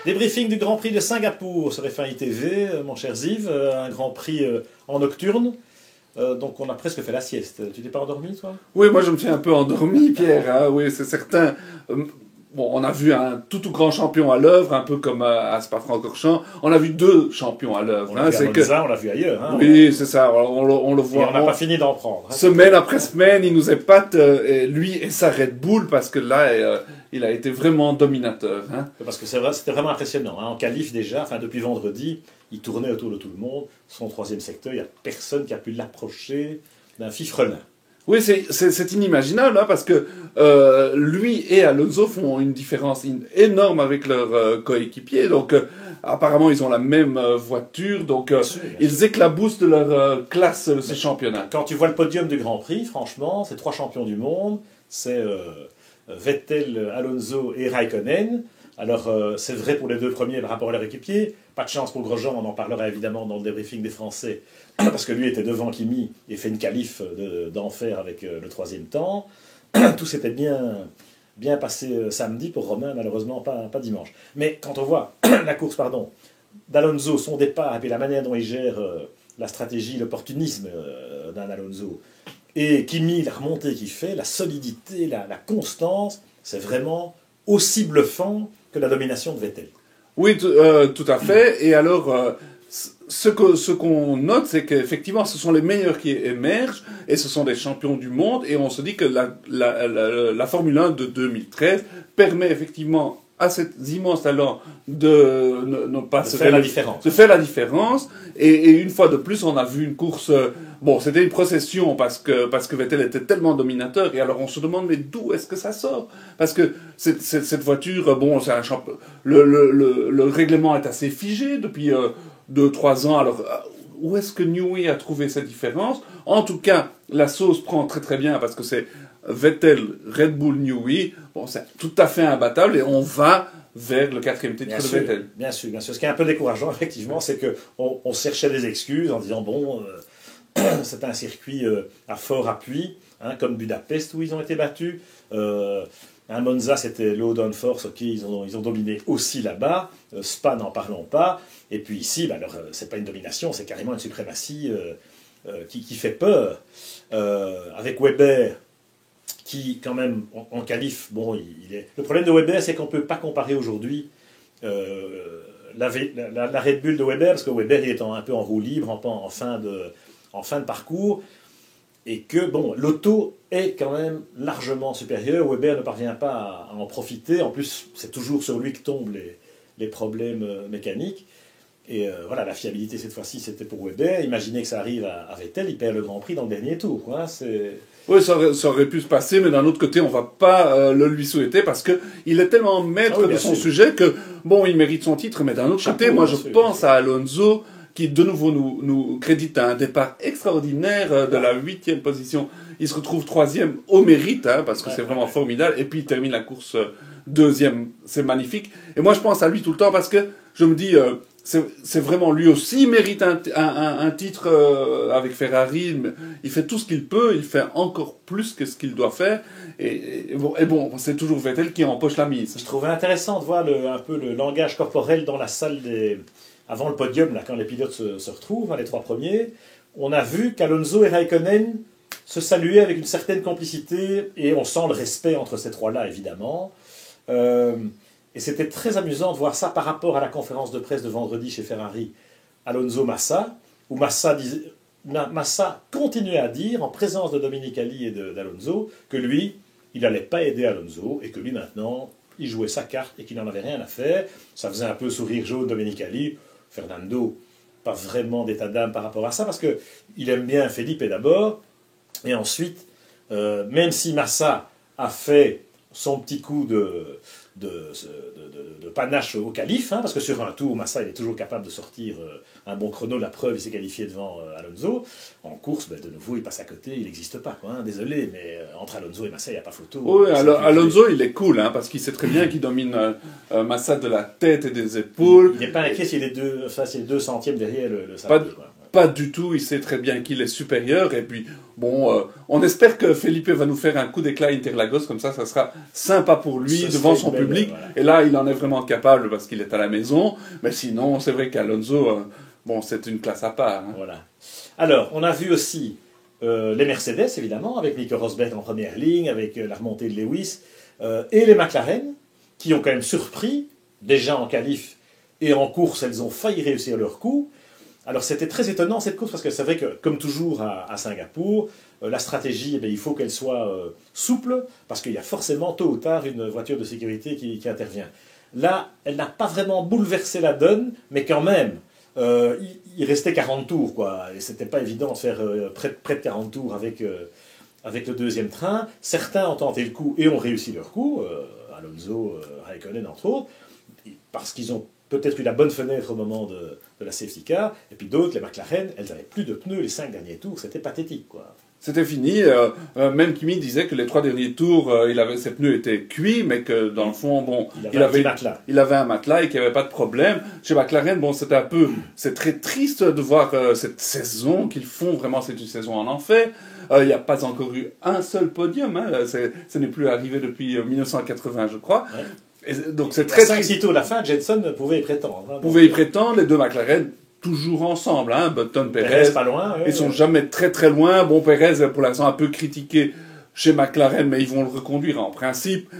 Débriefing du Grand Prix de Singapour sur F1 ITV, mon cher Ziv, un Grand Prix en nocturne. Donc on a presque fait la sieste. Tu t'es pas endormi, toi? Oui, moi je me suis un peu endormi, Pierre. Hein, oui, c'est certain. Bon, on a vu un tout grand champion à l'œuvre, un peu comme à Spa-Francorchamps. On a vu deux champions à l'œuvre. On l'a vu à Monza, on l'a vu ailleurs. Hein, oui, c'est ça. On le voit. Et on n'a pas fini d'en prendre. Hein, semaine après semaine, il nous épate, lui et sa Red Bull, parce que là, il a été vraiment dominateur. Hein. Parce que c'est vrai, c'était vraiment impressionnant. Hein. En qualif déjà, enfin depuis vendredi, il tournait autour de tout le monde. Son troisième secteur, il n'y a personne qui a pu l'approcher d'un fifrelin. Oui, c'est inimaginable, hein, parce que lui et Alonso font une différence énorme avec leurs coéquipiers. Donc, apparemment, ils ont la même voiture. Donc, bien sûr. Ils éclaboussent de leur classe ce championnat. Quand tu vois le podium du Grand Prix, franchement, c'est 3 champions du monde. C'est Vettel, Alonso et Raikkonen. Alors, c'est vrai pour les 2 premiers par rapport à leur équipier. Pas de chance pour Grosjean, on en parlera évidemment dans le débriefing des Français, parce que lui était devant Kimi et fait une qualif d'enfer avec le 3e temps. Tout s'était bien passé samedi pour Romain, malheureusement pas dimanche. Mais quand on voit la course d'Alonso, son départ, et puis la manière dont il gère la stratégie, l'opportunisme d'un Alonso, et Kimi, la remontée qu'il fait, la solidité, la constance, c'est vraiment aussi bluffant que la domination de Vettel. Oui, tout à fait. Et alors, ce qu'on note, c'est qu'effectivement, ce sont les meilleurs qui émergent, et ce sont des champions du monde, et on se dit que la Formule 1 de 2013 permet effectivement à cet immense talent de ne pas se faire la différence. De faire la différence. Et une fois de plus, on a vu une course. Bon, c'était une procession parce que Vettel était tellement dominateur. Et alors, on se demande, mais d'où est-ce que ça sort? Parce que cette voiture, bon, c'est un champion. Le règlement est assez figé depuis 2-3 ans. Alors, où est-ce que Newey a trouvé cette différence? En tout cas, la sauce prend très très bien parce que c'est Vettel, Red Bull, Newey. Bon, c'est tout à fait imbattable et on va vers le 4e titre de Vettel. Bien sûr, bien sûr. Ce qui est un peu décourageant, effectivement, c'est qu'on cherchait des excuses en disant, bon, c'est un circuit à fort appui, hein, comme Budapest où ils ont été battus. Monza, c'était low downforce, ok, ils ont dominé aussi là-bas. Spa, n'en parlons pas. Et puis ici, bah, c'est pas une domination, c'est carrément une suprématie qui fait peur. Avec Weber, qui, quand même, en qualif, bon, le problème de Weber, c'est qu'on ne peut pas comparer aujourd'hui la Red Bull de Weber, parce que Weber, il est un peu en roue libre, en fin de parcours, et que, bon, l'auto est quand même largement supérieure. Weber ne parvient pas à en profiter. En plus, c'est toujours sur lui que tombent les problèmes mécaniques. Et voilà, la fiabilité, cette fois-ci, c'était pour Weber. Imaginez que ça arrive à Vettel, il perd le Grand Prix dans le dernier tour, quoi. Oui, ça aurait pu se passer, mais d'un autre côté, on va pas le lui souhaiter parce que il est tellement maître de son sujet que, bon, il mérite son titre, mais d'un autre côté, moi, je pense à Alonso, qui de nouveau nous crédite un départ extraordinaire de la 8e position. Il se retrouve 3e au mérite, hein, parce que c'est vraiment formidable, et puis il termine la course 2e. C'est magnifique. Et moi, je pense à lui tout le temps parce que je me dis, c'est vraiment lui aussi, il mérite un titre avec Ferrari. Il fait tout ce qu'il peut, il fait encore plus que ce qu'il doit faire. Et bon, c'est toujours Vettel qui empoche la mise. Je trouvais intéressant de voir un peu le langage corporel dans la salle avant le podium, là, quand les pilotes se retrouvent, hein, les 3 premiers. On a vu qu'Alonso et Raikkonen se saluaient avec une certaine complicité, et on sent le respect entre ces 3-là, évidemment. Et c'était très amusant de voir ça par rapport à la conférence de presse de vendredi chez Ferrari, Alonso-Massa, où Massa continuait à dire, en présence de Dominicali et d'Alonso, que lui, il n'allait pas aider Alonso, et que lui, maintenant, il jouait sa carte et qu'il n'en avait rien à faire. Ça faisait un peu sourire jaune Dominicali. Fernando, pas vraiment d'état d'âme par rapport à ça, parce qu'il aime bien Felipe d'abord, et ensuite, même si Massa a fait son petit coup de panache au qualif, hein, parce que sur un tour, Massa il est toujours capable de sortir un bon chrono, la preuve, il s'est qualifié devant Alonso. En course, de nouveau, il passe à côté, il n'existe pas, quoi, hein, désolé, mais entre Alonso et Massa, il n'y a pas photo. Oui, Alonso, il est cool, hein, parce qu'il sait très bien qu'il domine Massa de la tête et des épaules. Il n'est pas inquiet s'il est 2 centièmes derrière le sapin. pas du tout, il sait très bien qu'il est supérieur. Et puis, bon, on espère que Felipe va nous faire un coup d'éclat à Interlagos, comme ça sera sympa pour lui, devant son public. Voilà. Et là, il en est vraiment capable parce qu'il est à la maison. Mais sinon, c'est vrai qu'Alonso, bon, c'est une classe à part. Hein. Voilà. Alors, on a vu aussi les Mercedes, évidemment, avec Nico Rosberg en première ligne, avec la remontée de Lewis, et les McLaren, qui ont quand même surpris, déjà en qualif et en course, elles ont failli réussir leur coup. Alors c'était très étonnant cette course, parce que c'est vrai que, comme toujours à Singapour, la stratégie, il faut qu'elle soit souple, parce qu'il y a forcément tôt ou tard une voiture de sécurité qui intervient. Là, elle n'a pas vraiment bouleversé la donne, mais quand même, il restait 40 tours, quoi, et c'était pas évident de faire près de 40 tours avec le deuxième train. Certains ont tenté le coup et ont réussi leur coup, Alonso, Raikkonen entre autres, parce qu'ils ont peut-être eu la bonne fenêtre au moment de la safety car, et puis d'autres, les McLaren, elles n'avaient plus de pneus les 5 derniers tours, c'était pathétique, quoi. C'était fini, même Kimi disait que les 3 derniers tours, ses pneus étaient cuits, mais que dans le fond, bon, il avait un matelas et qu'il n'y avait pas de problème. Chez McLaren, bon, c'est très triste de voir cette saison qu'ils font, vraiment c'est une saison en enfer. Il n'y a pas encore eu un seul podium, hein, ce n'est plus arrivé depuis 1980, je crois. Ouais. Et donc c'est très triste. 5 tours à la fin, Jenson pouvait y prétendre. Hein, pouvait y prétendre, les deux McLaren toujours ensemble, hein, Button, Perez, pas loin, ils sont jamais très très loin. Bon, Perez pour l'instant un peu critiqué chez McLaren, mais ils vont le reconduire en principe.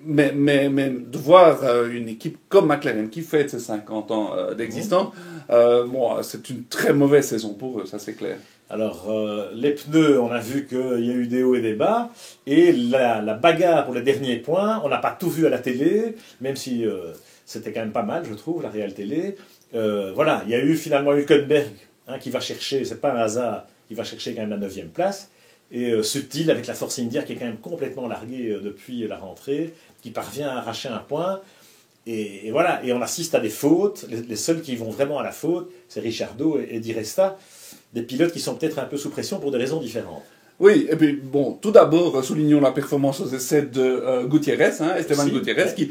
Mais de voir une équipe comme McLaren qui fête ses 50 ans d'existence, bon, c'est une très mauvaise saison pour eux, ça c'est clair. Alors, les pneus, on a vu qu'il y a eu des hauts et des bas, et la bagarre pour les derniers points, on n'a pas tout vu à la télé, même si c'était quand même pas mal, je trouve, la Real Télé. Voilà, il y a eu finalement Hülkenberg, hein, qui va chercher, c'est pas un hasard, qui va chercher quand même la 9e place, et Sutil avec la Force India qui est quand même complètement larguée depuis la rentrée, qui parvient à arracher un point. Et voilà, et on assiste à des fautes. Les seuls qui vont vraiment à la faute, c'est Ricciardo et Di Resta, des pilotes qui sont peut-être un peu sous pression pour des raisons différentes. Oui, et puis bon, tout d'abord, soulignons la performance aux essais de Gutiérrez, hein, Esteban Gutiérrez, qui,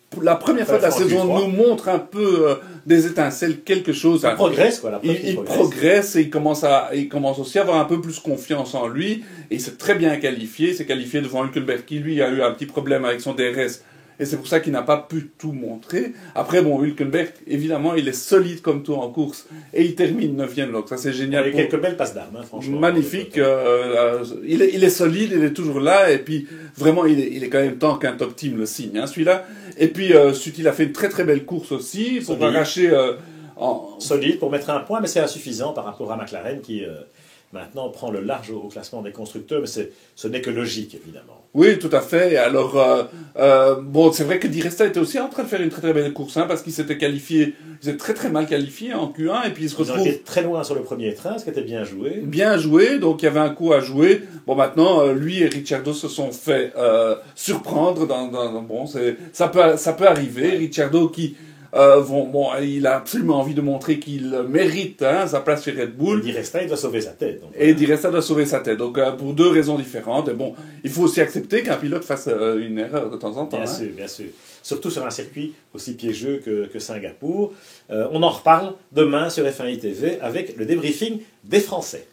pour la première fois de la saison, nous montre un peu des étincelles, quelque chose. Il progresse, quoi. Il progresse et il commence aussi à avoir un peu plus confiance en lui. Et il s'est très bien qualifié. Il s'est qualifié devant Hülkenberg, qui lui a eu un petit problème avec son DRS. Et c'est pour ça qu'il n'a pas pu tout montrer. Après, bon, Hülkenberg, évidemment, il est solide comme tout en course. Et il termine 9e, donc ça c'est génial. Il y a quelques belles passes d'armes, hein, franchement. Magnifique. Il est solide, il est toujours là. Et puis, vraiment, il est quand même temps qu'un top team le signe, hein, celui-là. Et puis, il a fait une très très belle course aussi, pour arracher... Solide, pour mettre un point, mais c'est insuffisant par rapport à McLaren qui... maintenant, on prend le large au classement des constructeurs, mais ce n'est que logique, évidemment. Oui, tout à fait. Alors, bon, c'est vrai que Di Resta était aussi en train de faire une très très belle course, hein, parce qu'il s'était qualifié, il s'était très très mal qualifié en Q1, et puis il se retrouve... Ils ont été très loin sur le premier train, ce qui était bien joué. Bien joué, donc il y avait un coup à jouer. Bon, maintenant, lui et Ricciardo se sont fait surprendre bon, ça peut arriver. Ouais. Ricciardo qui... bon, il a absolument envie de montrer qu'il mérite, hein, sa place chez Red Bull. Et Di Resta, il doit sauver sa tête. Donc, et Di Resta doit sauver sa tête. Donc, pour deux raisons différentes. Et bon, il faut aussi accepter qu'un pilote fasse une erreur de temps en temps. Bien sûr, bien sûr. Surtout sur un circuit aussi piégeux que Singapour. On en reparle demain sur F1 ITV avec le débriefing des Français.